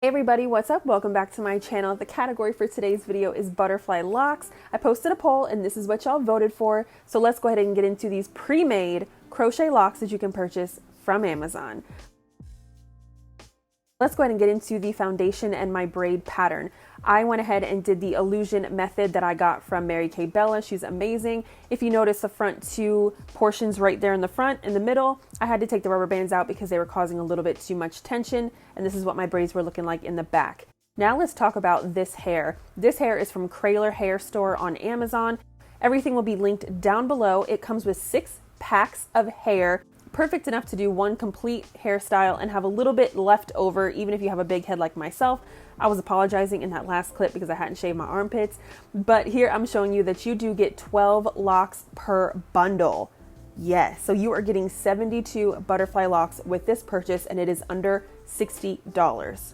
Hey everybody, what's up? Welcome back to my channel. The category for today's video is butterfly locks. I posted a poll and this is what y'all voted for. So let's go ahead and get into these pre-made crochet locks that you can purchase from Amazon. Let's go ahead and get into the foundation and my braid pattern. I went ahead and did the illusion method that I got from Mary Kay Bella. She's amazing. If you notice the front two portions right there in the front, in the middle, I had to take the rubber bands out because they were causing a little bit too much tension. And this is what my braids were looking like in the back. Now let's talk about this hair. This hair is from Kraler Hair Store on Amazon. Everything will be linked down below. It comes with 6 packs of hair. Perfect enough to do one complete hairstyle and have a little bit left over, even if you have a big head like myself. I was apologizing in that last clip because I hadn't shaved my armpits, but here I'm showing you that you do get 12 locks per bundle. Yes, so you are getting 72 butterfly locks with this purchase, and it is under $60.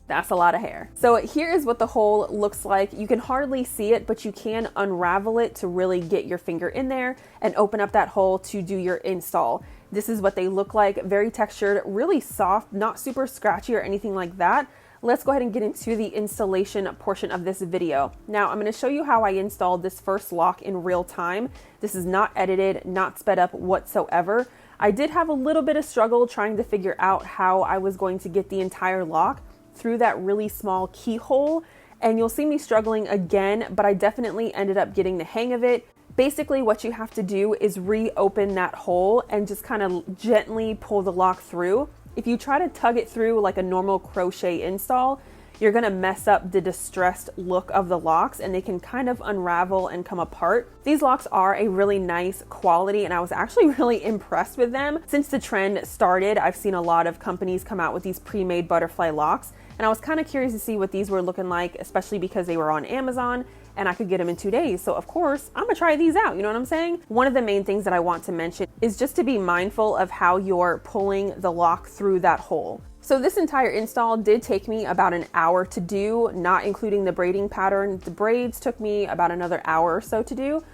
That's a lot of hair. So here is what the hole looks like. You can hardly see it, but you can unravel it to really get your finger in there and open up that hole to do your install. This is what they look like. Very textured, really soft, not super scratchy or anything like that. Let's go ahead and get into the installation portion of this video. Now I'm going to show you how I installed this first lock in real time. This is not edited, not sped up whatsoever. I did have a little bit of struggle trying to figure out how I was going to get the entire lock through that really small keyhole, and you'll see me struggling again, but I definitely ended up getting the hang of it. Basically what you have to do is reopen that hole and just kind of gently pull the lock through. If you try to tug it through like a normal crochet install, you're gonna mess up the distressed look of the locks and they can kind of unravel and come apart. These locks are a really nice quality and I was actually really impressed with them. Since the trend started, I've seen a lot of companies come out with these pre-made butterfly locks, and I was kind of curious to see what these were looking like, especially because they were on Amazon and I could get them in 2 days. So of course, I'm gonna try these out, you know what I'm saying? One of the main things that I want to mention is just to be mindful of how you're pulling the lock through that hole. So this entire install did take me about an hour to do, not including the braiding pattern. The braids took me about another hour or so to do,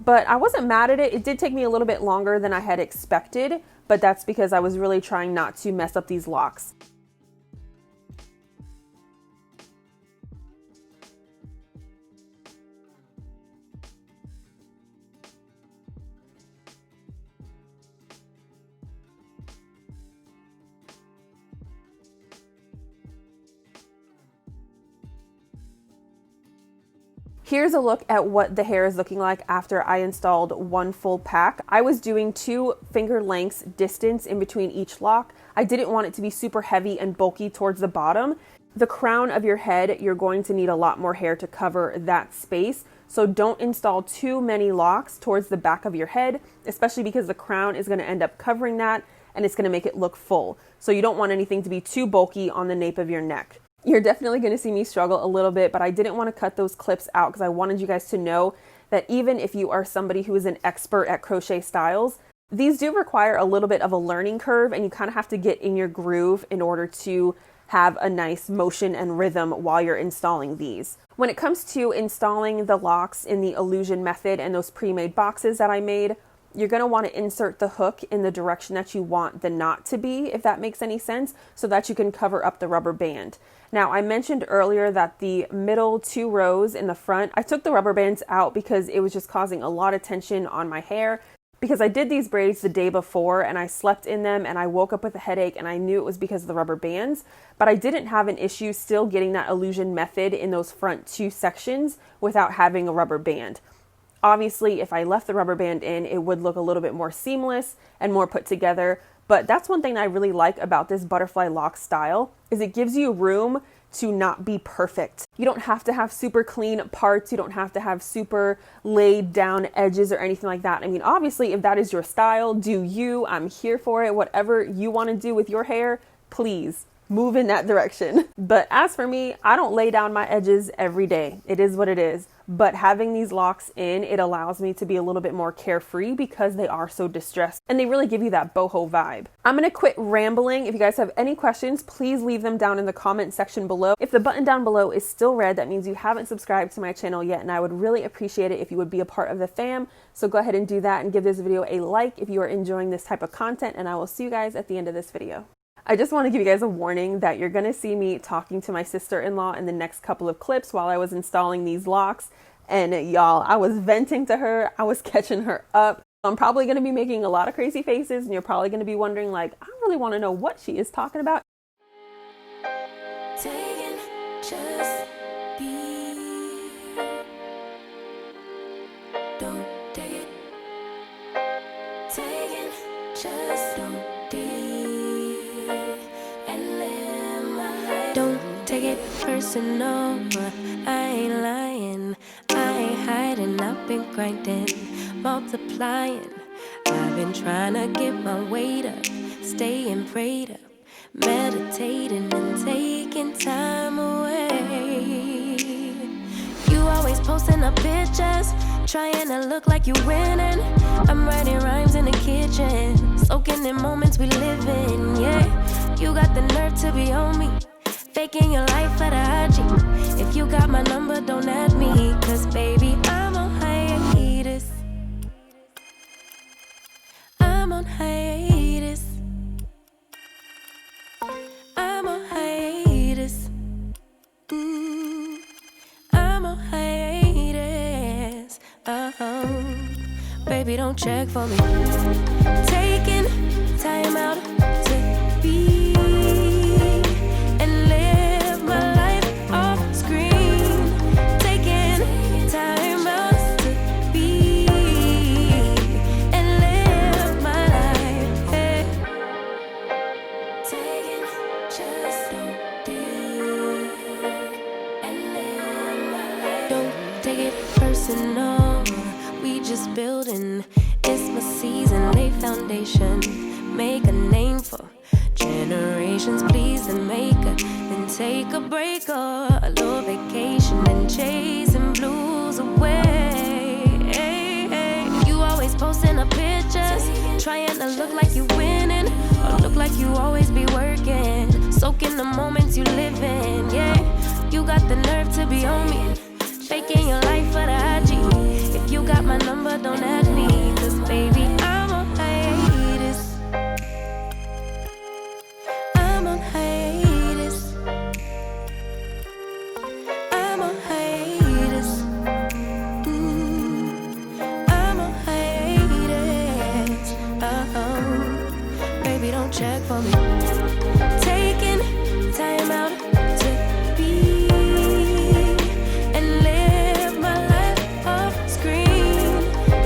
but I wasn't mad at it. It did take me a little bit longer than I had expected, but that's because I was really trying not to mess up these locks. Here's a look at what the hair is looking like after I installed one full pack. I was doing 2 finger lengths distance in between each lock. I didn't want it to be super heavy and bulky towards the bottom. The crown of your head, you're going to need a lot more hair to cover that space. So don't install too many locks towards the back of your head, especially because the crown is going to end up covering that and it's going to make it look full. So you don't want anything to be too bulky on the nape of your neck. You're definitely going to see me struggle a little bit, but I didn't want to cut those clips out because I wanted you guys to know that even if you are somebody who is an expert at crochet styles, these do require a little bit of a learning curve and you kind of have to get in your groove in order to have a nice motion and rhythm while you're installing these. When it comes to installing the locks in the illusion method and those pre-made boxes that I made, you're going to want to insert the hook in the direction that you want the knot to be, if that makes any sense, so that you can cover up the rubber band. Now, I mentioned earlier that the middle 2 rows in the front, I took the rubber bands out because it was just causing a lot of tension on my hair. Because I did these braids the day before and I slept in them and I woke up with a headache and I knew it was because of the rubber bands, but I didn't have an issue still getting that illusion method in those front 2 sections without having a rubber band. Obviously, if I left the rubber band in, it would look a little bit more seamless and more put together. But that's one thing that I really like about this butterfly lock style is it gives you room to not be perfect. You don't have to have super clean parts. You don't have to have super laid down edges or anything like that. I mean, obviously, if that is your style, do you. I'm here for it. Whatever you want to do with your hair, please move in that direction. But as for me, I don't lay down my edges every day. It is what it is. But having these locks in, it allows me to be a little bit more carefree because they are so distressed and they really give you that boho vibe. I'm going to quit rambling. If you guys have any questions, please leave them down in the comment section below. If the button down below is still red, that means you haven't subscribed to my channel yet, and I would really appreciate it if you would be a part of the fam. So go ahead and do that and give this video a like if you are enjoying this type of content, and I will see you guys at the end of this video. I just want to give you guys a warning that you're going to see me talking to my sister-in-law in the next couple of clips while I was installing these locks. And y'all, I was venting to her. I was catching her up. I'm probably going to be making a lot of crazy faces, and you're probably going to be wondering, like, I really want to know what she is talking about. Taking just be. Don't take it. Taking just don't be. And live my life. Don't take it personal. I ain't lying. I ain't hiding. I've been grinding, multiplying. I've been trying to get my weight up, staying prayed up, meditating and taking time away. You always posting up pictures, trying to look like you winning. I'm writing rhymes in the kitchen, soaking in moments we live in. Yeah, you got the nerve to be on me, faking your life for the IG. If you got my number, don't add me, cause baby, I'm on hiatus. I'm on hiatus. I'm on hiatus. I'm on hiatus. Baby, don't check for me. Taking time out to be and live my life off screen. Taking time out to be and live my life. Hey. Taking just don't do and live my life. Don't take it personal. We just building. It's my season. Lay foundation. Make a name for generations. Please and make a then take a break or a little vacation and chasing blues away. Hey, hey. You always posting up pictures, trying to look like you winning or look like you always be working, soaking the moments you live in. Yeah, you got the nerve to be on me, faking your life for the IG. If you got my number, don't add me, cause baby, I'm on hiatus. I'm on hiatus. I'm on hiatus. I'm on hiatus. Baby, don't check for me. Taking time out to be and live my life off screen.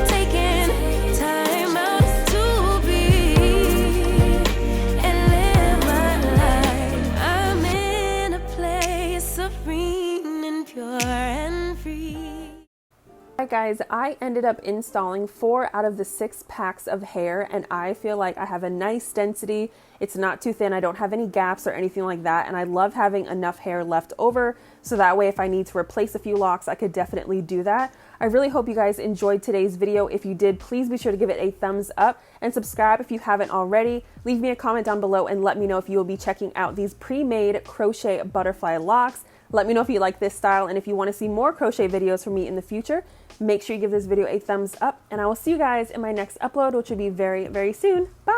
Taking time out to be and live my life. I'm in a place serene and pure and free. Alright guys, I ended up installing 4 out of the 6 packs of hair, and I feel like I have a nice density. It's not too thin, I don't have any gaps or anything like that, and I love having enough hair left over so that way if I need to replace a few locks, I could definitely do that. I really hope you guys enjoyed today's video. If you did, please be sure to give it a thumbs up and subscribe if you haven't already. Leave me a comment down below and let me know if you will be checking out these pre-made crochet butterfly locks. Let me know if you like this style, and if you want to see more crochet videos from me in the future, make sure you give this video a thumbs up, and I will see you guys in my next upload, which will be very, very soon. Bye!